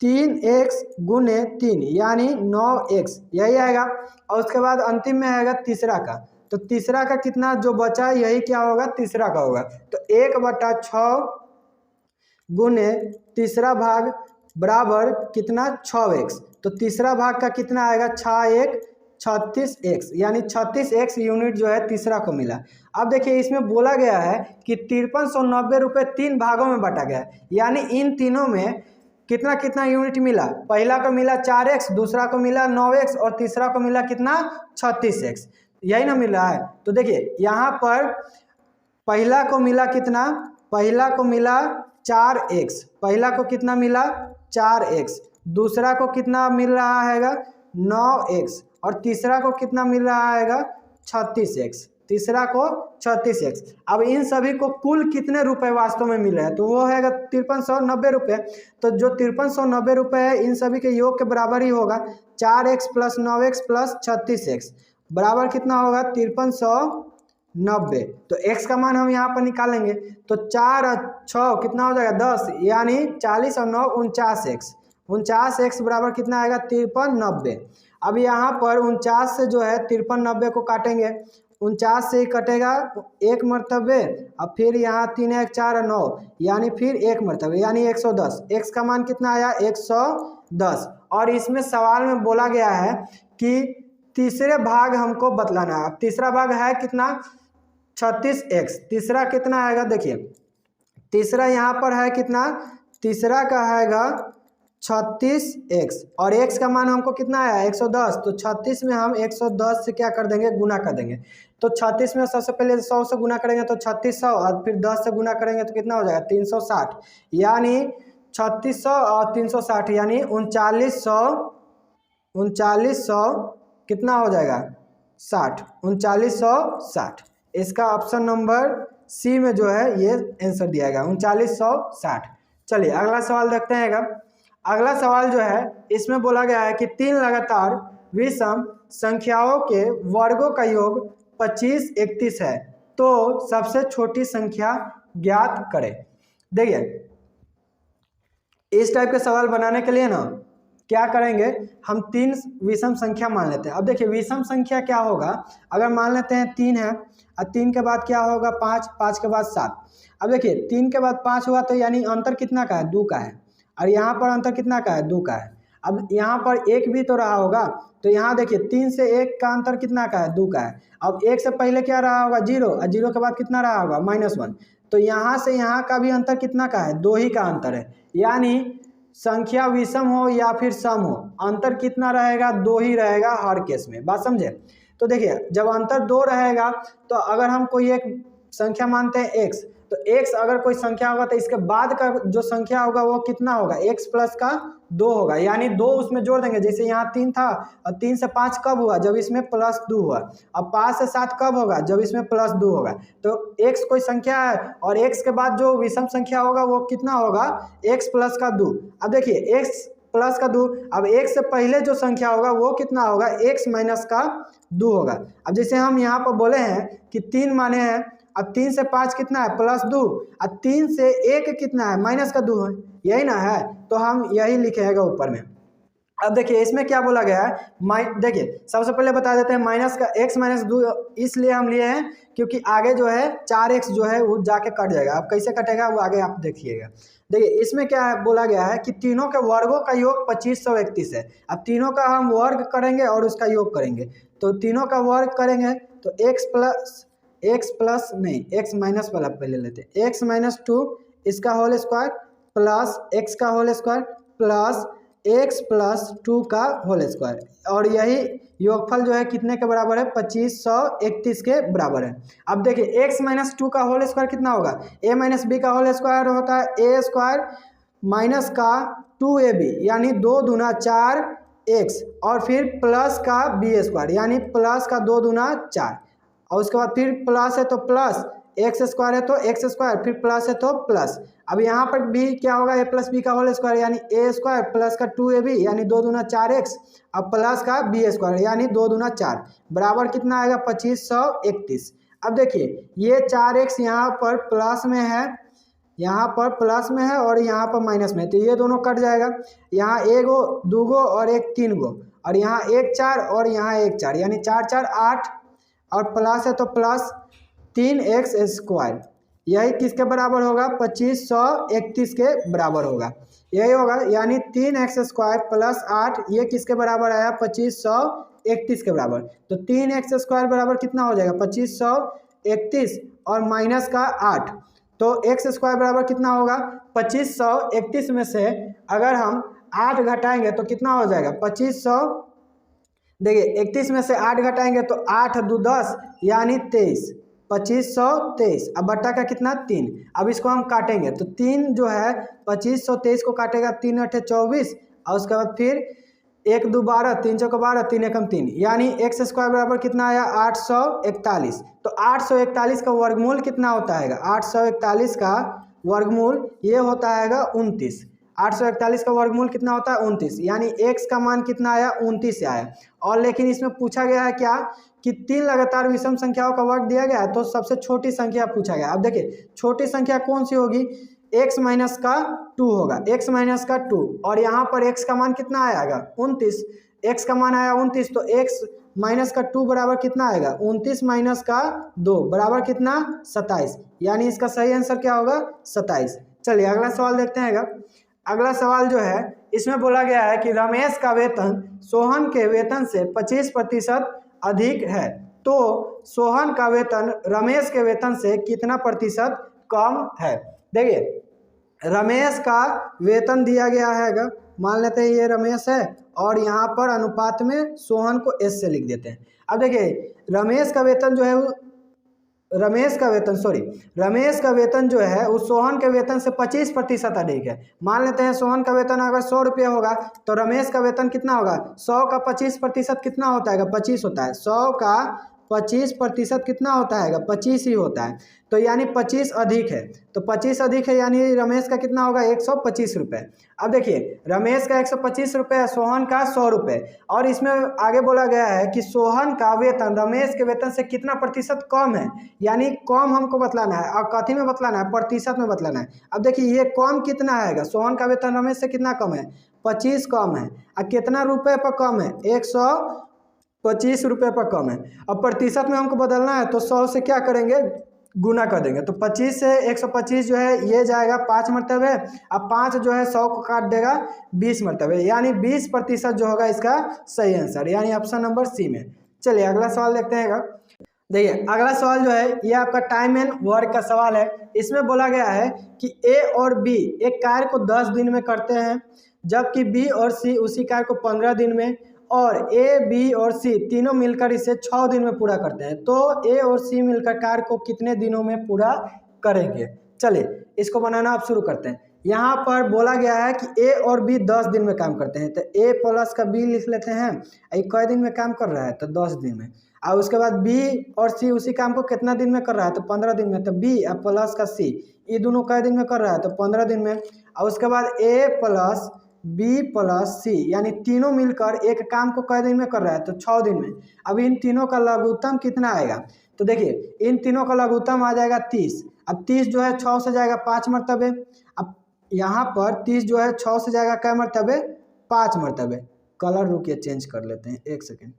3x गुने 3 यानी 9x यही आएगा। और उसके बाद अंतिम में आएगा तीसरा का, तो तीसरा का कितना जो बचा यही क्या होगा तीसरा का होगा, तो 1/6 गुने तीसरा भाग बराबर कितना 6x, तो तीसरा भाग का कितना आएगा 6×1 36x यानी 36x यूनिट जो है तीसरा को मिला। अब देखिए इसमें बोला गया है कि 5390 रुपये 3 भागों में बांटा गया है, यानी इन तीनों में कितना कितना यूनिट मिला, पहला को मिला 4x, दूसरा को मिला 9x और तीसरा को मिला कितना 36x, यही ना मिल रहा है। तो देखिए यहाँ पर पहला को मिला कितना, पहला को मिला 4x, पहला को कितना मिला 4x, दूसरा को कितना मिल रहा है 9x और तीसरा को कितना मिल रहा है 36x, तीसरा को 36x। अब इन सभी को कुल कितने रुपए वास्तव में मिल रहे हैं, तो वो है 5390 रुपये। तो जो 5390 रुपये है इन सभी के योग के बराबर ही होगा 4x + 9x + 36x बराबर कितना होगा 5390। तो x का मान हम यहाँ पर निकालेंगे, तो 4 और 6 कितना हो जाएगा 10 यानी 40 और 9 49x, 49x बराबर कितना आएगा 5390। अब यहाँ पर 49 से जो है 5390 को काटेंगे, 49 से ही कटेगा एक मरतबे, अब फिर यहाँ 3 1 4 9 यानी फिर एक मरतबे यानी 110, x का मान कितना आया 110। और इसमें सवाल में बोला गया है कि तीसरे भाग हमको बतलाना है। तीसरा भाग है कितना 36x, तीसरा कितना आएगा देखिए तीसरा यहाँ पर है कितना, तीसरा का आएगा 36x और x का मान हमको कितना आया 110, तो 36 में हम 110 से क्या कर देंगे गुना कर देंगे। तो 36 में सबसे पहले 100 से गुना करेंगे तो 3600 और फिर 10 से गुना करेंगे तो कितना हो जाएगा 360, यानी 3600 और 360 यानी 3900 कितना हो जाएगा 60, 3960। इसका ऑप्शन नंबर सी में जो है ये आंसर दिया गया 3960। चलिए अगला सवाल देखते हैं। अगला सवाल जो है इसमें बोला गया है कि 3 लगातार विषम संख्याओं के वर्गों का योग 25 31 है, तो सबसे छोटी संख्या ज्ञात करें। देखिए इस टाइप के सवाल बनाने के लिए ना क्या करेंगे, हम 3 विषम संख्या मान लेते हैं। अब देखिए विषम संख्या क्या होगा, अगर मान लेते हैं 3 है और 3 के बाद क्या होगा 5, 5 के बाद 7। अब देखिए 3 के बाद 5 हुआ तो यानी अंतर कितना का है, 2 का है, और यहाँ पर अंतर कितना का है, 2 का है। अब यहाँ पर 1 भी तो रहा होगा, तो यहाँ देखिए 3 से 1 का अंतर कितना का है, 2 का है। अब 1 से पहले क्या रहा होगा, 0, और 0 के बाद कितना रहा होगा, -1। तो यहाँ से यहाँ का भी अंतर कितना का है, 2 ही का अंतर है। यानी संख्या विषम हो या फिर सम हो, अंतर कितना रहेगा, 2 ही रहेगा हर केस में। बात समझे। तो देखिए जब अंतर 2 रहेगा तो अगर हम कोई एक संख्या मानते हैं x, तो x अगर कोई संख्या होगा तो इसके बाद का जो संख्या होगा वो कितना होगा, x प्लस का 2 होगा, यानी 2 उसमें जोड़ देंगे। जैसे यहाँ 3 था और 3 से 5 कब हुआ, जब इसमें +2 हुआ। अब 5 से 7 कब होगा, जब इसमें +2 होगा। तो x कोई संख्या है और x के बाद जो विषम संख्या होगा वो कितना होगा, x प्लस का 2। अब देखिए x प्लस का 2, अब x से पहले जो संख्या होगा वो कितना होगा, x माइनस का 2 होगा। अब जैसे हम यहाँ पर बोले हैं कि 3 माने हैं, अब 3 से 5 कितना है, +2, और 3 से 1 कितना है, माइनस का 2 है, यही ना है। तो हम यही लिखेगा ऊपर में। अब देखिए इसमें क्या बोला गया है, देखिए सबसे पहले बता देते हैं माइनस का x माइनस 2 इसलिए हम लिए हैं क्योंकि आगे जो है 4x जो है वो जाके कट जाएगा। अब कैसे कटेगा वो आगे आप देखिएगा। देखिए इसमें क्या है, बोला गया है कि तीनों के वर्गों का योग 2531 है। अब तीनों का हम वर्ग करेंगे और उसका योग करेंगे, तो तीनों का वर्ग करेंगे तो x माइनस वाला पहले लेते हैं, x माइनस 2 इसका होल स्क्वायर प्लस x का whole square plus x plus 2 का होल स्क्वायर, और यही योगफल जो है कितने के बराबर है, 2531 के बराबर है। अब देखिए x माइनस 2 का होल स्क्वायर कितना होगा, a माइनस बी का होल स्क्वायर होता है a स्क्वायर माइनस का 2ab यानी 2 दूना 4x, और फिर प्लस का b स्क्वायर यानी प्लस का 2 दूना 4, और उसके बाद फिर प्लस है तो प्लस, एक्स स्क्वायर है तो एक्स स्क्वायर, फिर प्लस है तो प्लस। अब यहाँ पर भी क्या होगा, a प्लस बी का होल स्क्वायर यानी a स्क्वायर प्लस का 2ab यानी 2 दूना 4x, अब प्लस का b स्क्वायर यानी 2 दूना 4 बराबर कितना आएगा, 2531। अब देखिए ये 4x यहाँ पर प्लस में है, यहाँ पर प्लस में है और यहाँ पर माइनस में, तो ये दोनों कट जाएगा। यहाँ 1 गो 2 गो और 1 3 गो, और यहाँ 1 4 और यहाँ 1 4 यानी 4 4 8, और प्लस है तो प्लस 3x स्क्वायर, यही किसके बराबर होगा, 2531 के बराबर होगा, यही होगा। यानी 3x स्क्वायर प्लस 8 ये किसके बराबर आया, 2531 के बराबर। तो 3x स्क्वायर बराबर कितना हो जाएगा, 2531 और माइनस का 8, तो x स्क्वायर बराबर कितना होगा, 2531 में से अगर हम 8 घटाएंगे तो कितना हो जाएगा, 2500। देखिए 31 में से 8 घटाएंगे तो 8 2 10 यानी 23, 2523। अब बट्टा का कितना, 3। अब इसको हम काटेंगे तो 3 जो है 2523 को काटेगा, 3 8 24, और उसके बाद फिर 1 2 12, 3 चौका 12, 3 एकम 3, यानी x स्क्वायर बराबर कितना आया, 841। तो 841 का वर्गमूल कितना होता है, 841 का वर्गमूल ये होता है 29। 841 का वर्गमूल कितना होता है, 29, यानी x का मान कितना आया, 29 से आया। और लेकिन इसमें पूछा गया है क्या कि 3 लगातार विषम संख्याओं का वर्ग दिया गया है, तो सबसे छोटी संख्या पूछा गया। अब देखिए छोटी संख्या कौन सी होगी, x माइनस का 2 होगा, x माइनस का 2, और यहाँ पर x का मान कितना आएगा, 29, x का मान आया 29, तो x माइनस का 2 बराबर कितना आएगा, 29 माइनस का 2 बराबर कितना, 27, यानी इसका सही आंसर क्या होगा, 27। चलिए अगला सवाल देखते हैं। अगला सवाल जो है इसमें बोला गया है कि रमेश का वेतन सोहन के वेतन से 25% अधिक है, तो सोहन का वेतन रमेश के वेतन से कितना प्रतिशत कम है। देखिए रमेश का वेतन दिया गया है, मान लेते हैं ये रमेश है, और यहाँ पर अनुपात में सोहन को s से लिख देते हैं। अब देखिए रमेश का वेतन जो है रमेश का वेतन जो है उस सोहन के वेतन से 25% अधिक है। मान लेते हैं सोहन का वेतन अगर 100 रुपये होगा तो रमेश का वेतन कितना होगा, 100 का 25% कितना होता है, 25 होता है। 100 का 25% कितना होता है? 25 ही होता है। तो यानी 25 अधिक है, तो 25 अधिक है यानी रमेश का कितना होगा? 125 रुपये। अब देखिए रमेश का 125 रुपये है, सोहन का 100 रुपये, और इसमें आगे बोला गया है कि सोहन का वेतन रमेश के वेतन से कितना प्रतिशत कम है, यानी कम हमको बतलाना है। और कथी में बतलाना है? प्रतिशत में बतलाना है। अब देखिए ये कम कितना आएगा? सोहन का वेतन रमेश से कितना कम है? 25 कम है। और कितना रुपये पर कम है? 125 रुपये पर कम है। अब प्रतिशत में हमको बदलना है तो 100 से क्या करेंगे? गुना कर देंगे। तो 25 से 125 जो है ये जाएगा 5 मरतबे, अब 5 जो है 100 को काट देगा 20 मरतबे, यानी 20% जो होगा इसका सही आंसर, यानी ऑप्शन नंबर सी में। चलिए अगला सवाल देखते हैं। देखिए अगला सवाल जो है ये आपका टाइम एंड वर्क का सवाल है। इसमें बोला गया है कि ए और बी एक कार्य को 10 दिन में करते हैं, जबकि बी और सी उसी कार्य को 15 दिन में, और ए बी और सी तीनों मिलकर इसे 6 दिन में पूरा करते हैं। तो ए और सी मिलकर कार्य को कितने दिनों में पूरा करेंगे? चलिए इसको बनाना आप शुरू करते हैं। यहाँ पर बोला गया है कि ए और बी 10 दिन में काम करते हैं, तो ए प्लस का बी लिख लेते हैं। एक कै दिन में काम कर रहा है? तो 10 दिन में। और उसके बाद बी और सी उसी काम को कितना दिन में कर रहा है? तो 15 दिन में। तो बी और प्लस का सी ये दोनों कै दिन में कर रहा है? तो 15 दिन में। और उसके बाद ए प्लस बी प्लस सी यानी तीनों मिलकर एक काम को कै दिन में कर रहा है? तो 6 दिन में। अब इन तीनों का लघुत्तम कितना आएगा? तो देखिए इन तीनों का लघुत्तम आ जाएगा 30। अब 30 जो है 6 से जाएगा 5 मरतबे। अब यहाँ पर 30 जो है 6 से जाएगा कै मरतबे? 5 मरतबे। कलर रुकिए चेंज कर लेते हैं, एक सेकेंड।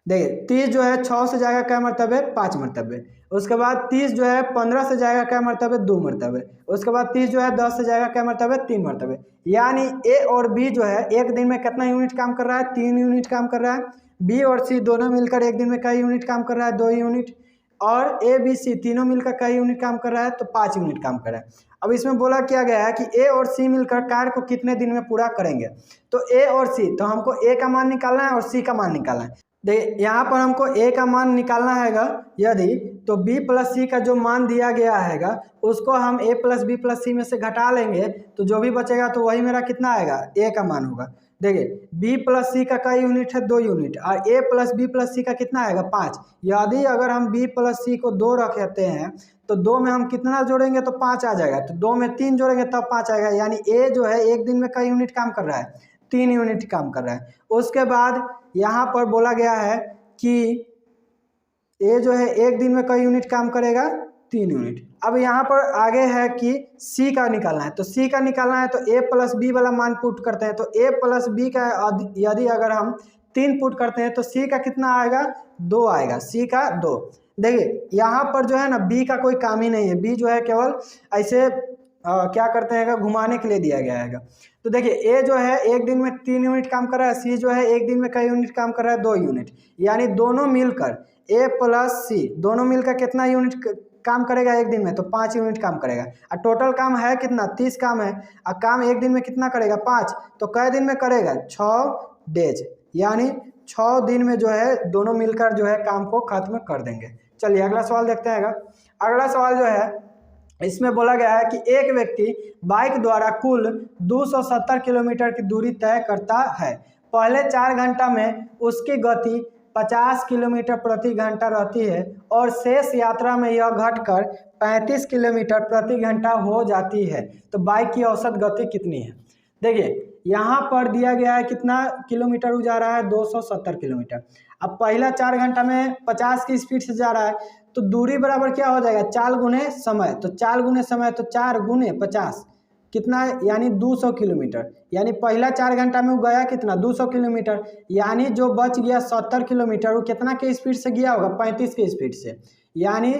देखिए 30 जो है 6 से जाएगा कै मरतबे? 5 मरतबे। उसके बाद 30 जो है 15 से जाएगा कै मरतबे? 2 मरतबे। उसके बाद 30 जो है 10 से जाएगा कै मरतबे? 3 मरतबे। यानी ए और बी जो है एक दिन में कितना यूनिट काम कर रहा है? 3 यूनिट काम कर रहा है। बी और सी दोनों मिलकर एक दिन में कई यूनिट काम कर रहा है? 2 यूनिट। और ए बी सी तीनों मिलकर कई यूनिट काम कर रहा है? तो 5 यूनिट काम कर रहा है। अब इसमें बोला क्या गया है कि ए और सी मिलकर कार्य को कितने दिन में पूरा करेंगे? तो ए और सी, तो हमको ए का मान निकालना है और सी का मान निकालना है। देखिए यहाँ पर हमको ए का मान निकालना हैगा यदि, तो बी प्लस सी का जो मान दिया गया हैगा उसको हम ए प्लस बी प्लस सी में से घटा लेंगे, तो जो भी बचेगा तो वही मेरा कितना आएगा? ए का मान होगा। देखिए बी प्लस सी का कई यूनिट है? 2 यूनिट। और ए प्लस बी प्लस सी का कितना आएगा? 5। यदि अगर हम बी प्लस सी को 2 रखते हैं तो 2 में हम कितना जोड़ेंगे? तो 5 आ जाएगा। तो 2 में 3 जोड़ेंगे तब 5 आएगा। यानी ए जो है एक दिन में कई यूनिट काम कर रहा है? 3 यूनिट काम कर रहा है। उसके बाद यहाँ पर बोला गया है कि ए जो है एक दिन में कई यूनिट काम करेगा? 3 यूनिट। अब यहाँ पर आगे है कि सी का निकालना है, तो सी का निकालना है तो ए प्लस बी वाला मान पुट करते हैं। तो ए प्लस बी का यदि अगर हम 3 पुट करते हैं तो सी का कितना आएगा? 2 आएगा। सी का 2। देखिए यहाँ पर जो है ना बी का कोई काम ही नहीं है, बी जो है केवल ऐसे क्या करते हैं घुमाने के लिए दिया गया है। तो देखिए ए जो है एक दिन में 3 यूनिट काम कर रहा है, सी जो है एक दिन में कई यूनिट काम कर रहा है? 2 यूनिट। यानी दोनों मिलकर ए प्लस सी दोनों मिलकर कितना यूनिट काम करेगा एक दिन में? तो 5 यूनिट काम करेगा। और टोटल काम है कितना? 30 काम है। और काम एक दिन में कितना करेगा? 5। तो कै दिन में करेगा? 6 डेज। यानी 6 दिन में जो है दोनों मिलकर जो है काम को खत्म कर देंगे। चलिए अगला सवाल देखते हैं। अगला सवाल जो है इसमें बोला गया है कि एक व्यक्ति बाइक द्वारा कुल 270 किलोमीटर की दूरी तय करता है। पहले 4 घंटा में उसकी गति 50 किलोमीटर प्रति घंटा रहती है और शेष यात्रा में यह घटकर 35 किलोमीटर प्रति घंटा हो जाती है। तो बाइक की औसत गति कितनी है? देखिए यहाँ पर दिया गया है कितना किलोमीटर जा रहा है? 270 किलोमीटर। अब पहला 4 घंटा में 50 की स्पीड से जा रहा है, तो दूरी बराबर क्या हो जाएगा? 4 गुने समय। तो 4 गुने समय तो 4 गुने 50 कितना? यानी 200 किलोमीटर। यानी पहला 4 घंटा में वो गया कितना? 200 किलोमीटर। यानी जो बच गया 70 किलोमीटर वो कितना के स्पीड से गया होगा? 35 के स्पीड से। यानी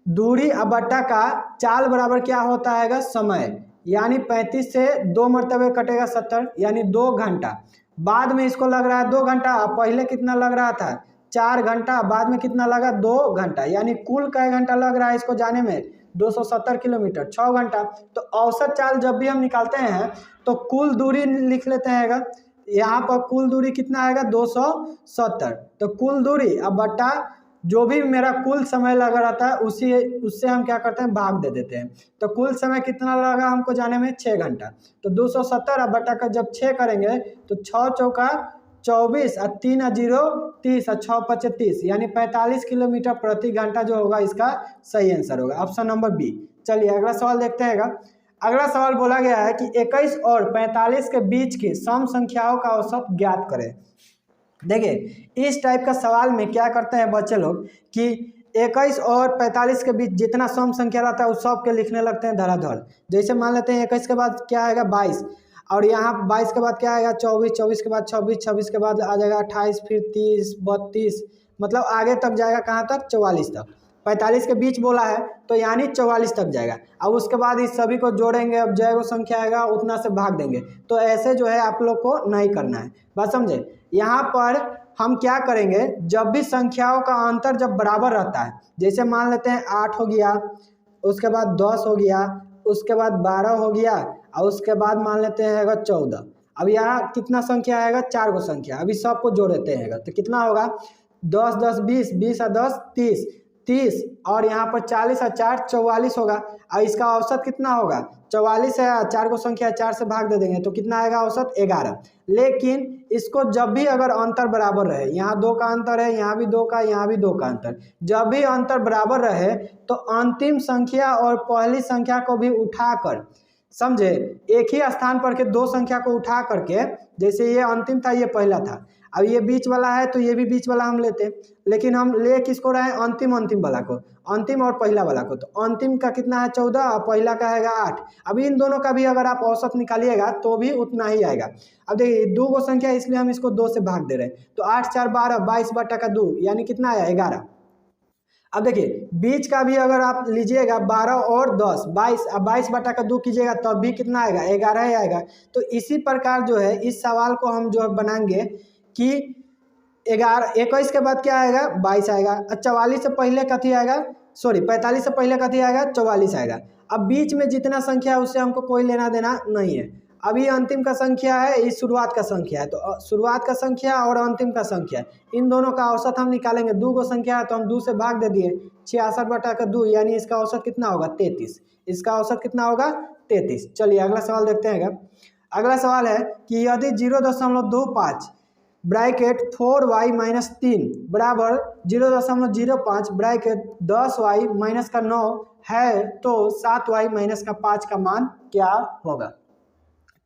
दूरी अब बट्टा का चाल बराबर क्या होता है? समय। यानी 35 से 2 मरतबे कटेगा 70, यानी 2 घंटा। बाद में इसको लग रहा है 2 घंटा, पहले कितना लग रहा था? 4 घंटा, बाद में कितना लगा? 2 घंटा। यानी कुल कै घंटा लग रहा है इसको जाने में? 270 किलोमीटर, 6 घंटा। तो औसत चाल जब भी हम निकालते हैं तो कुल दूरी लिख लेते हैं। यहाँ पर कुल दूरी कितना आएगा? 270। तो कुल दूरी अब बट्टा जो भी मेरा कुल समय लगा रहता है उससे हम क्या करते हैं? भाग दे देते हैं। तो कुल समय कितना लगा हमको जाने में? 6 घंटा। तो 270 अब बट्टा का जब 6 करेंगे तो 6 चौका 24 और 3 और 0 30 और 6 5 30 यानी 45 किलोमीटर प्रति घंटा जो होगा इसका सही आंसर होगा ऑप्शन नंबर बी। चलिए अगला सवाल देखते हैं। अगला सवाल बोला गया है कि 21 और 45 के बीच की सम संख्याओं का औसत ज्ञात करें। देखिए इस टाइप का सवाल में क्या करते हैं बच्चे लोग कि 21 और 45 के बीच जितना सम संख्या रहता है उस सब के लिखने लगते हैं धड़ाधड़। जैसे मान लेते हैं 21 के बाद क्या आएगा 22 और यहाँ 22 के बाद क्या आएगा 24, 24 के बाद 26, 26 के बाद आ जाएगा 28, फिर 30, 32, मतलब आगे तक जाएगा कहाँ तक 44 तक। 45 के बीच बोला है तो यानी 44 तक जाएगा। अब उसके बाद इस सभी को जोड़ेंगे, अब जय वो संख्या आएगा उतना से भाग देंगे। तो ऐसे जो है आप लोग को नहीं करना है, बात समझे। यहाँ पर हम क्या करेंगे, जब भी संख्याओं का अंतर जब बराबर रहता है, जैसे मान लेते हैं 8 हो गया, उसके बाद 10 हो गया, उसके बाद 12 हो गया और उसके बाद मान लेते हैं 14। अब यहाँ कितना संख्या आएगा 4 गो संख्या, अभी सबको जोड़ देते हैं तो कितना होगा 10 10 20, 20 और 10 30, 30 और यहाँ पर 40 और 4 44 होगा। और इसका औसत कितना होगा 44 है, 4 को संख्या 4 से भाग दे देंगे तो कितना आएगा औसत 11। लेकिन इसको जब भी अगर अंतर बराबर रहे, यहाँ 2 का अंतर है, यहाँ भी 2 का, यहाँ भी 2 का अंतर, जब भी अंतर बराबर रहे तो अंतिम संख्या और पहली संख्या को भी उठाकर, समझे, एक ही स्थान पर के 2 संख्या को उठा करके, जैसे ये अंतिम था ये पहला था, अब ये बीच वाला है तो ये भी बीच वाला हम लेते हैं, लेकिन हम ले किसको रहे अंतिम वाला को, अंतिम और पहला वाला को। तो अंतिम का कितना है 14 और पहला का है 8। अब इन दोनों का भी अगर आप औसत निकालिएगा तो भी उतना ही आएगा। अब देखिए 2 गो संख्या इसलिए हम इसको 2 से भाग दे रहे हैं, तो 8 4 12, 22 बटा का 2 यानी कितना आया 11। अब देखिए बीच का भी अगर आप लीजिएगा 12 और 10 22, अब 22 बटा का 2 कीजिएगा तब भी कितना आएगा 11 ही आएगा। तो इसी प्रकार जो है इस सवाल को हम जो है बनाएंगे कि 21 के बाद क्या आएगा 22 आएगा, 44 से पहले कथी आएगा, सॉरी 45 से पहले कथी आएगा 44 आएगा। अब बीच में जितना संख्या है उससे हमको कोई लेना देना नहीं है। अभी अंतिम का संख्या है, इस शुरुआत का संख्या है, तो शुरुआत का संख्या और अंतिम का संख्या इन दोनों का औसत हम निकालेंगे। 2 गो संख्या है तो हम 2 से भाग दे दिए, 66 बटा का 2 यानी इसका औसत कितना होगा 33। इसका औसत कितना होगा 33। चलिए अगला सवाल देखते हैं। अगला सवाल है कि यदि 0.25 ब्रैकेट 4y माइनस 3 बराबर 0.05 ब्रैकेट 10y माइनस का 9 है तो 7y माइनस का 5 का मान क्या होगा।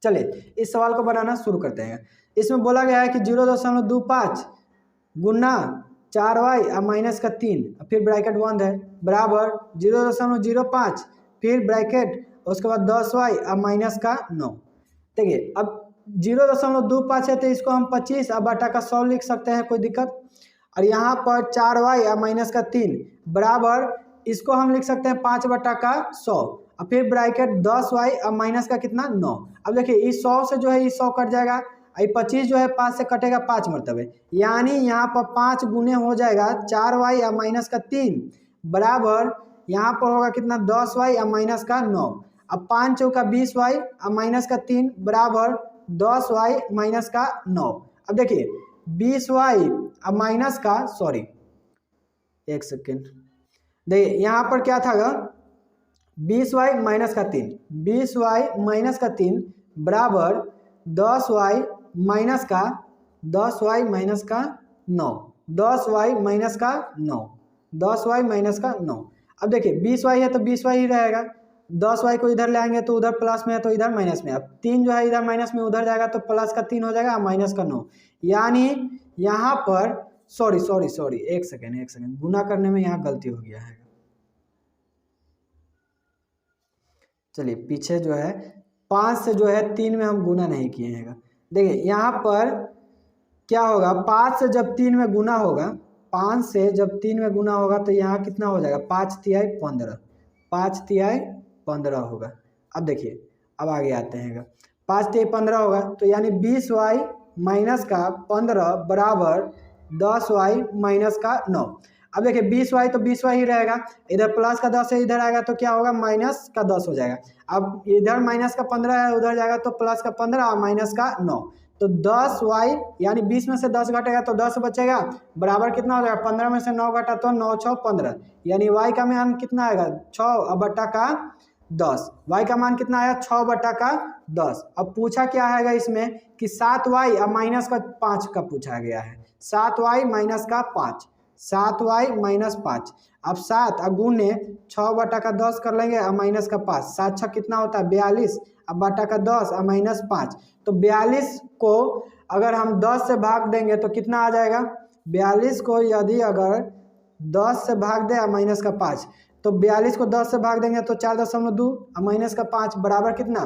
चलिए इस सवाल को बनाना शुरू करते हैं। इसमें बोला गया है कि 0.25 गुना 4y और माइनस का 3 फिर ब्रैकेट बंद है बराबर 0.05 फिर ब्रैकेट उसके बाद 10y और माइनस का 9। देखिए अब 0.25 है तो इसको हम 25 और बटा का 100 लिख सकते हैं, कोई दिक्कत। और यहाँ पर 4y और माइनस का 3 बराबर इसको हम लिख सकते हैं 5 बटा का 100 और फिर ब्रैकेट 10y और माइनस का कितना 9। अब देखिए इस 100 से जो है इस 100 कट जाएगा, 25 जो है 5 से कटेगा 5 मरतबे, यानी यहाँ पर 5 गुने हो जाएगा 4y और माइनस का 3 बराबर यहाँ पर होगा कितना 10y और माइनस का 9। अब 5 चौका 20y और माइनस का 3 बराबर 10y माइनस का 9। अब देखिए 20y और माइनस का, सॉरी एक सेकेंड, देखिए यहाँ पर क्या था 20y माइनस का 3, 20y माइनस का 3 बराबर 10y माइनस का 9, 10y माइनस का 9, 10y माइनस का 9। अब देखिए 20y है तो 20y ही रहेगा, 10y को इधर ले आएंगे तो उधर प्लस में है तो इधर माइनस में। अब 3 जो है इधर माइनस में उधर जाएगा तो प्लस का 3 हो जाएगा माइनस का 9, यानी यहाँ पर सॉरी एक सेकेंड गुना करने में यहाँ गलती हो गया है। चलिए पीछे जो है 5 से जो है 3 में हम गुना नहीं किए हैं। देखिए यहाँ पर क्या होगा 5 से जब 3 में गुना होगा, 5 से जब 3 में गुना होगा तो यहाँ कितना हो जाएगा 5 तिहाई 15, 5 तिहाई 15 होगा। अब देखिए अब आगे आते हैं, 5 तिहाई 15 होगा तो यानी 20y माइनस का 15 बराबर 10y माइनस का 9। अब देखिए 20y तो 20y ही रहेगा, इधर प्लस का 10 है इधर आएगा तो क्या होगा माइनस का 10 हो जाएगा। अब इधर माइनस का 15 है उधर जाएगा तो प्लस का 15 और माइनस का 9, तो 10y यानी 20 में से 10 घटेगा तो 10 बचेगा बराबर कितना हो जाएगा 15 में से 9 घटा तो 9 6 15, यानी y का मान कितना आएगा 6 और बटा का 10। y का मान कितना आया 6/10। अब पूछा क्या है इसमें कि 7y अब माइनस का 5 का पूछा गया है। 7y माइनस का 5, 7y माइनस 5। अब 7 गुने 6/10 कर लेंगे और माइनस का 5, 7 6 कितना होता है 42, अब बटा का 10 और माइनस 5। तो 42 को अगर हम 10 से भाग देंगे तो कितना आ जाएगा, 42 को यदि अगर 10 से भाग दे और माइनस का 5, तो 42 को 10 से भाग देंगे तो 4.2 और माइनस का 5 बराबर कितना,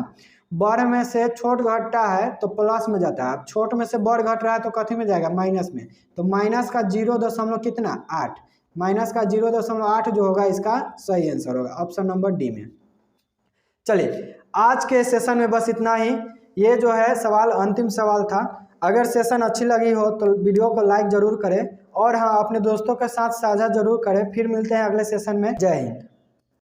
बड़ में से छोट घटता है तो प्लस में जाता है। अब छोट में से बड़ घट रहा है तो कथी में जाएगा, माइनस में। तो माइनस का 0 कितना 8, माइनस का 0.8 जो होगा इसका सही आंसर होगा ऑप्शन नंबर डी में। चलिए आज के सेशन में बस इतना ही। ये जो है सवाल अंतिम सवाल था। अगर सेशन अच्छी लगी हो तो वीडियो को लाइक जरूर करें और हाँ अपने दोस्तों के साथ साझा जरूर करें। फिर मिलते हैं अगले सेशन में। जय हिंद।